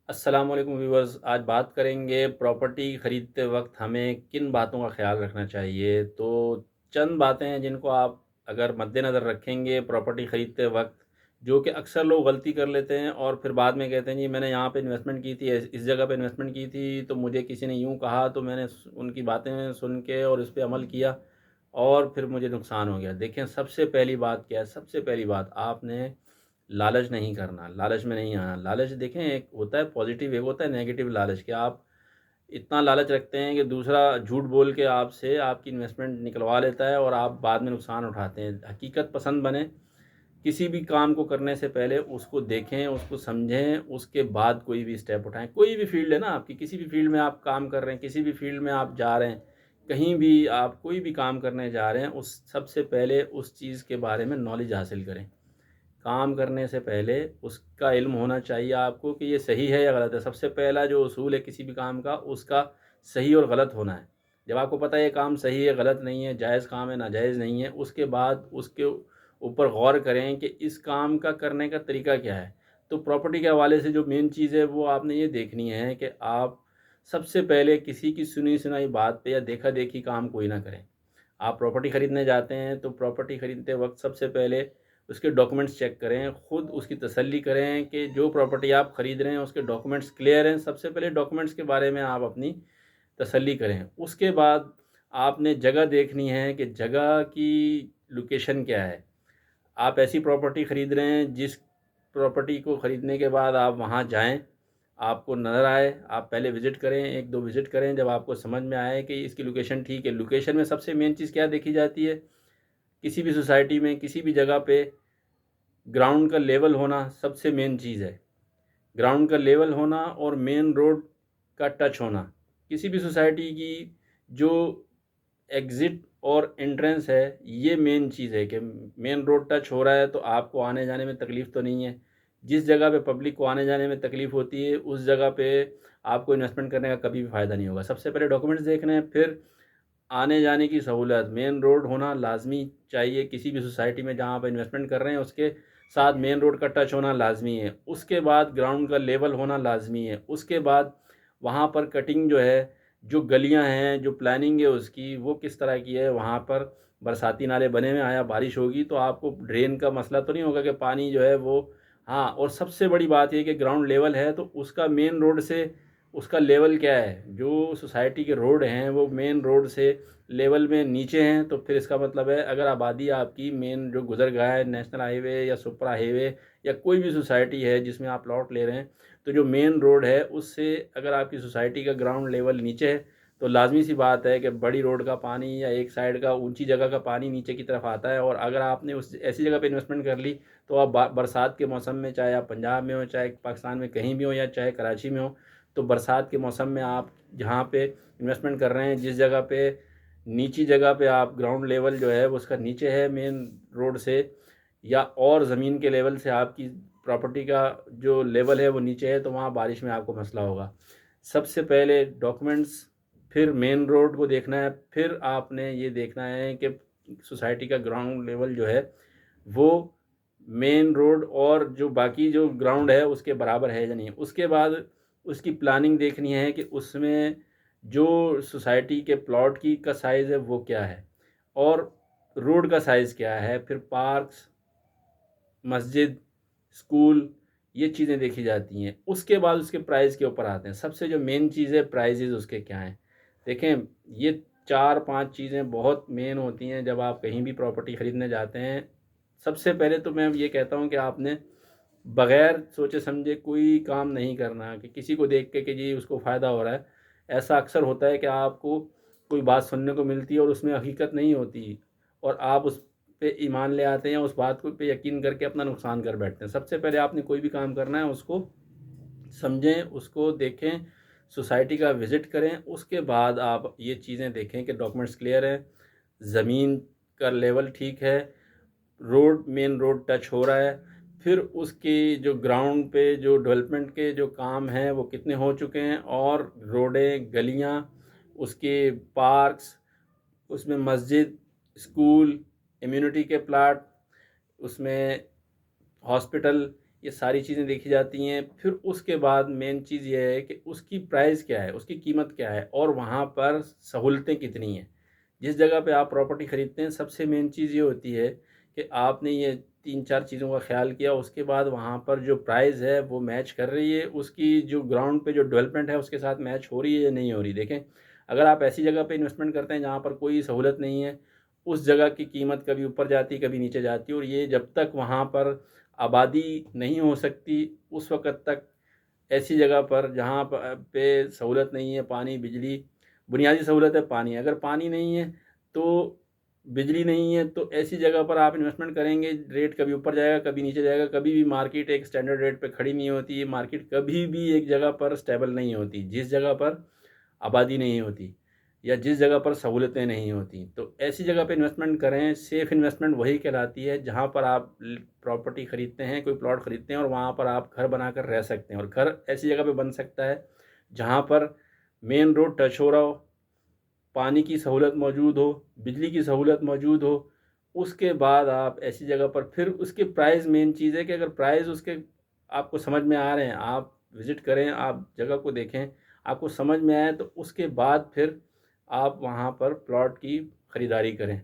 अस्सलाम वालेकुम व्यूअर्स। आज बात करेंगे प्रॉपर्टी ख़रीदते वक्त हमें किन बातों का ख़्याल रखना चाहिए। तो चंद बातें हैं जिनको आप अगर मद्देनज़र रखेंगे प्रॉपर्टी ख़रीदते वक्त, जो कि अक्सर लोग गलती कर लेते हैं और फिर बाद में कहते हैं जी मैंने यहाँ पे इन्वेस्टमेंट की थी, इस जगह पे इन्वेस्टमेंट की थी, तो मुझे किसी ने यूँ कहा तो मैंने उनकी बातें सुन के और उस पर अमल किया और फिर मुझे नुकसान हो गया। देखें, सबसे पहली बात क्या है, सबसे पहली बात आपने लालच नहीं करना, लालच में नहीं आना। लालच देखें, एक होता है पॉजिटिव, एक होता है नेगेटिव लालच, कि आप इतना लालच रखते हैं कि दूसरा झूठ बोल के आपसे आपकी इन्वेस्टमेंट निकलवा लेता है और आप बाद में नुकसान उठाते हैं। हकीकत पसंद बने, किसी भी काम को करने से पहले उसको देखें, उसको समझें, उसके बाद कोई भी स्टेप उठाएं। कोई भी फील्ड है ना आपकी, किसी भी फील्ड में आप काम कर रहे हैं, किसी भी फील्ड में आप जा रहे हैं, कहीं भी आप कोई भी काम करने जा रहे हैं, उस सबसे पहले उस चीज़ के बारे में नॉलेज हासिल करें। काम करने से पहले उसका इल्म होना चाहिए आपको कि ये सही है या गलत है। सबसे पहला जो उसूल है किसी भी काम का, उसका सही और गलत होना है। जब आपको पता है ये काम सही है, गलत नहीं है, जायज़ काम है, नाजायज़ नहीं है, उसके बाद उसके ऊपर गौर करें कि इस काम का करने का तरीका क्या है। तो प्रॉपर्टी के हवाले से जो मेन चीज़ है वो आपने ये देखनी है कि आप सबसे पहले किसी की सुनी सुनाई बात पे या देखा देखी काम कोई ना करें। आप प्रॉपर्टी ख़रीदने जाते हैं तो प्रॉपर्टी ख़रीदते वक्त सबसे पहले उसके डॉक्यूमेंट्स चेक करें, ख़ुद उसकी तसल्ली करें कि जो प्रॉपर्टी आप ख़रीद रहे हैं उसके डॉक्यूमेंट्स क्लियर हैं। सबसे पहले डॉक्यूमेंट्स के बारे में आप अपनी तसल्ली करें। उसके बाद आपने जगह देखनी है कि जगह की लोकेशन क्या है। आप ऐसी प्रॉपर्टी ख़रीद रहे हैं जिस प्रॉपर्टी को ख़रीदने के बाद आप वहाँ जाएँ, आपको नज़र आए, आप पहले विज़िट करें, 1-2 विज़िट करें, जब आपको समझ में आए कि इसकी लोकेशन ठीक है। लोकेशन में सबसे मेन चीज़ क्या देखी जाती है? किसी भी सोसाइटी में, किसी भी जगह पे ग्राउंड का लेवल होना सबसे मेन चीज़ है। ग्राउंड का लेवल होना और मेन रोड का टच होना। किसी भी सोसाइटी की जो एग्ज़िट और एंट्रेंस है, ये मेन चीज़ है कि मेन रोड टच हो रहा है तो आपको आने जाने में तकलीफ़ तो नहीं है। जिस जगह पे पब्लिक को आने जाने में तकलीफ़ होती है, उस जगह पे आपको इन्वेस्टमेंट करने का कभी भी फ़ायदा नहीं होगा। सबसे पहले डॉक्यूमेंट्स देखने हैं, फिर आने जाने की सहूलत। मेन रोड होना लाज़मी चाहिए किसी भी सोसाइटी में जहाँ आप इन्वेस्टमेंट कर रहे हैं, उसके साथ मेन रोड का टच होना लाज़मी है। उसके बाद ग्राउंड का लेवल होना लाज़मी है। उसके बाद वहाँ पर कटिंग जो है, जो गलियाँ हैं, जो प्लानिंग है उसकी, वो किस तरह की है। वहाँ पर बरसाती नाले बने हुए हैं, आया बारिश होगी तो आपको ड्रेन का मसला तो नहीं होगा कि पानी जो है वो। हाँ, और सबसे बड़ी बात ये है कि ग्राउंड लेवल है तो उसका मेन रोड से उसका लेवल क्या है। जो सोसाइटी के रोड हैं वो मेन रोड से लेवल में नीचे हैं, तो फिर इसका मतलब है अगर आबादी आपकी मेन जो गुजर गया है, नेशनल हाईवे या सुपरा हाईवे या कोई भी सोसाइटी है जिसमें आप प्लॉट ले रहे हैं, तो जो मेन रोड है उससे अगर आपकी सोसाइटी का ग्राउंड लेवल नीचे है, तो लाजमी सी बात है कि बड़ी रोड का पानी या एक साइड का ऊंची जगह का पानी नीचे की तरफ आता है। और अगर आपने उस ऐसी जगह पे इन्वेस्टमेंट कर ली, तो आप बरसात के मौसम में, चाहे आप पंजाब में हो, चाहे पाकिस्तान में कहीं भी हो, या चाहे कराची में हो, तो बरसात के मौसम में आप जहाँ पे इन्वेस्टमेंट कर रहे हैं, जिस जगह पे नीची जगह पे आप ग्राउंड लेवल जो है वो उसका नीचे है मेन रोड से, या और ज़मीन के लेवल से आपकी प्रॉपर्टी का जो लेवल है वो नीचे है, तो वहाँ बारिश में आपको मसला होगा। सबसे पहले डॉक्यूमेंट्स, फिर मेन रोड को देखना है, फिर आपने ये देखना है कि सोसाइटी का ग्राउंड लेवल जो है वो मेन रोड और जो बाकी जो ग्राउंड है उसके बराबर है या नहीं। उसके बाद उसकी प्लानिंग देखनी है कि उसमें जो सोसाइटी के प्लॉट की का साइज़ है वो क्या है, और रोड का साइज़ क्या है। फिर पार्क्स, मस्जिद, स्कूल, ये चीज़ें देखी जाती हैं। उसके बाद उसके प्राइस के ऊपर आते हैं। सबसे जो मेन चीज़ है, प्राइजेज़ उसके क्या हैं। देखें, ये 4-5 चीज़ें बहुत मेन होती हैं जब आप कहीं भी प्रॉपर्टी ख़रीदने जाते हैं। सबसे पहले तो मैं ये कहता हूँ कि आपने बग़ैर सोचे समझे कोई काम नहीं करना कि किसी को देख के कि जी उसको फ़ायदा हो रहा है। ऐसा अक्सर होता है कि आपको कोई बात सुनने को मिलती है और उसमें हकीकत नहीं होती, और आप उस पे ईमान ले आते हैं, उस बात को पे यकीन करके अपना नुकसान कर बैठते हैं। सबसे पहले आपने कोई भी काम करना है उसको समझें, उसको देखें, सोसाइटी का विज़िट करें। उसके बाद आप ये चीज़ें देखें कि डॉक्यूमेंट्स क्लियर हैं, ज़मीन का लेवल ठीक है, रोड मेन रोड टच हो रहा है। फिर उसकी जो ग्राउंड पे जो डेवलपमेंट के जो काम हैं वो कितने हो चुके हैं, और रोडें, गलियाँ, उसके पार्क्स, उसमें मस्जिद, स्कूल, इम्यूनिटी के प्लाट, उसमें हॉस्पिटल, ये सारी चीज़ें देखी जाती हैं। फिर उसके बाद मेन चीज़ ये है कि उसकी प्राइस क्या है, उसकी कीमत क्या है और वहाँ पर सहूलतें कितनी हैं। जिस जगह पे आप प्रॉपर्टी खरीदते हैं सबसे मेन चीज़ ये होती है कि आपने ये 3-4 चीज़ों का ख़्याल किया, उसके बाद वहाँ पर जो प्राइस है वो मैच कर रही है, उसकी जो ग्राउंड पे जो डेवलपमेंट है उसके साथ मैच हो रही है या नहीं हो रही। देखें, अगर आप ऐसी जगह पे इन्वेस्टमेंट करते हैं जहाँ पर कोई सहूलत नहीं है, उस जगह की कीमत कभी ऊपर जाती है, कभी नीचे जाती है और ये जब तक वहाँ पर आबादी नहीं हो सकती, उस वक़्त तक ऐसी जगह पर जहाँ पे सहूलत नहीं है, पानी, बिजली, बुनियादी सहूलत है पानी, अगर पानी नहीं है तो बिजली नहीं है, तो ऐसी जगह पर आप इन्वेस्टमेंट करेंगे, रेट कभी ऊपर जाएगा, कभी नीचे जाएगा, कभी भी मार्केट एक स्टैंडर्ड रेट पे खड़ी नहीं होती है, मार्केट कभी भी एक जगह पर स्टेबल नहीं होती, जिस जगह पर आबादी नहीं होती या जिस जगह पर सहूलतें नहीं होती। तो ऐसी जगह पे इन्वेस्टमेंट करें, सेफ़ इन्वेस्टमेंट वही कहलाती है जहाँ पर आप प्रॉपर्टी खरीदते हैं, कोई प्लॉट खरीदते हैं और वहाँ पर आप घर बनाकर रह सकते हैं और घर ऐसी जगह पे बन सकता है जहाँ पर मेन रोड टच हो रहा हो, पानी की सहूलत मौजूद हो, बिजली की सहूलत मौजूद हो। उसके बाद आप ऐसी जगह पर फिर उसकी प्राइस मेन चीज़ है कि अगर प्राइस उसके आपको समझ में आ रहे हैं, आप विज़िट करें, आप जगह को देखें, आपको समझ में आए तो उसके बाद फिर आप वहाँ पर प्लॉट की खरीदारी करें।